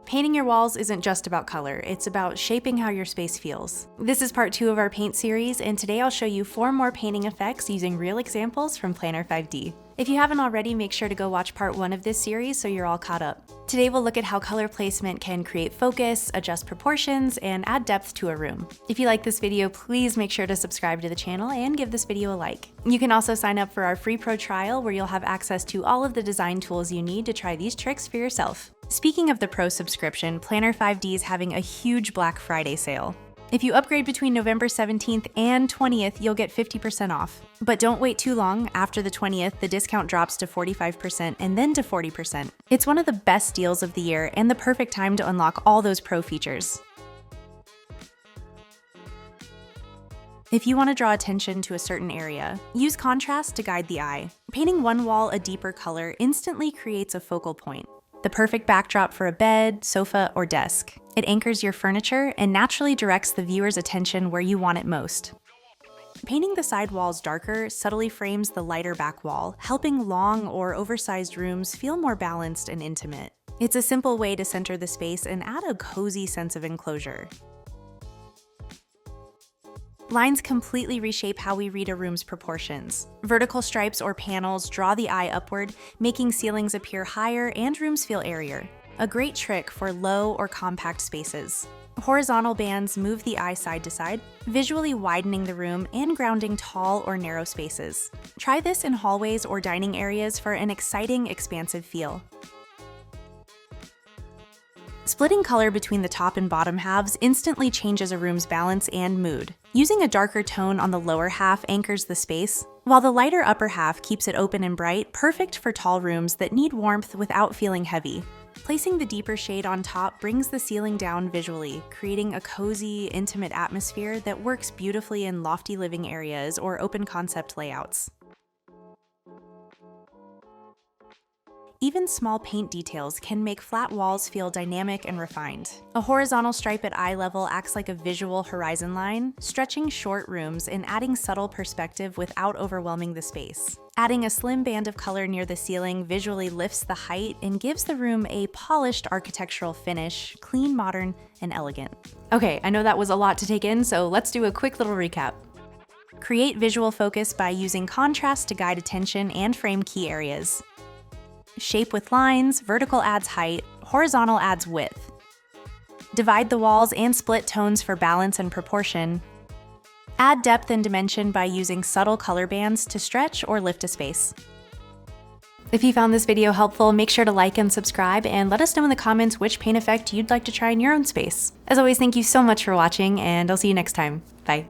Painting your walls isn't just about color, it's about shaping how your space feels. This is part 2 of our paint series, and today I'll show you 4 more painting effects using real examples from Planner 5D. If you haven't already, make sure to go watch part 1 of this series so you're all caught up. Today we'll look at how color placement can create focus, adjust proportions, and add depth to a room. If you like this video, please make sure to subscribe to the channel and give this video a like. You can also sign up for our free pro trial where you'll have access to all of the design tools you need to try these tricks for yourself. Speaking of the pro subscription, Planner 5D is having a huge Black Friday sale. If you upgrade between November 17th and 20th, you'll get 50% off. But don't wait too long. After the 20th, the discount drops to 45% and then to 40%. It's one of the best deals of the year and the perfect time to unlock all those pro features. If you want to draw attention to a certain area, use contrast to guide the eye. Painting one wall a deeper color instantly creates a focal point. The perfect backdrop for a bed, sofa, or desk. It anchors your furniture and naturally directs the viewer's attention where you want it most. Painting the side walls darker subtly frames the lighter back wall, helping long or oversized rooms feel more balanced and intimate. It's a simple way to center the space and add a cozy sense of enclosure. Lines completely reshape how we read a room's proportions. Vertical stripes or panels draw the eye upward, making ceilings appear higher and rooms feel airier. A great trick for low or compact spaces. Horizontal bands move the eye side to side, visually widening the room and grounding tall or narrow spaces. Try this in hallways or dining areas for an exciting, expansive feel. Splitting color between the top and bottom halves instantly changes a room's balance and mood. Using a darker tone on the lower half anchors the space, while the lighter upper half keeps it open and bright, perfect for tall rooms that need warmth without feeling heavy. Placing the deeper shade on top brings the ceiling down visually, creating a cozy, intimate atmosphere that works beautifully in lofty living areas or open concept layouts. Even small paint details can make flat walls feel dynamic and refined. A horizontal stripe at eye level acts like a visual horizon line, stretching short rooms and adding subtle perspective without overwhelming the space. Adding a slim band of color near the ceiling visually lifts the height and gives the room a polished architectural finish, clean, modern, and elegant. Okay, I know that was a lot to take in, so let's do a quick little recap. Create visual focus by using contrast to guide attention and frame key areas. Shape with lines, vertical adds height, horizontal adds width. Divide the walls and split tones for balance and proportion. Add depth and dimension by using subtle color bands to stretch or lift a space. If you found this video helpful, make sure to like and subscribe, and let us know in the comments which paint effect you'd like to try in your own space. As always, thank you so much for watching, and I'll see you next time. Bye.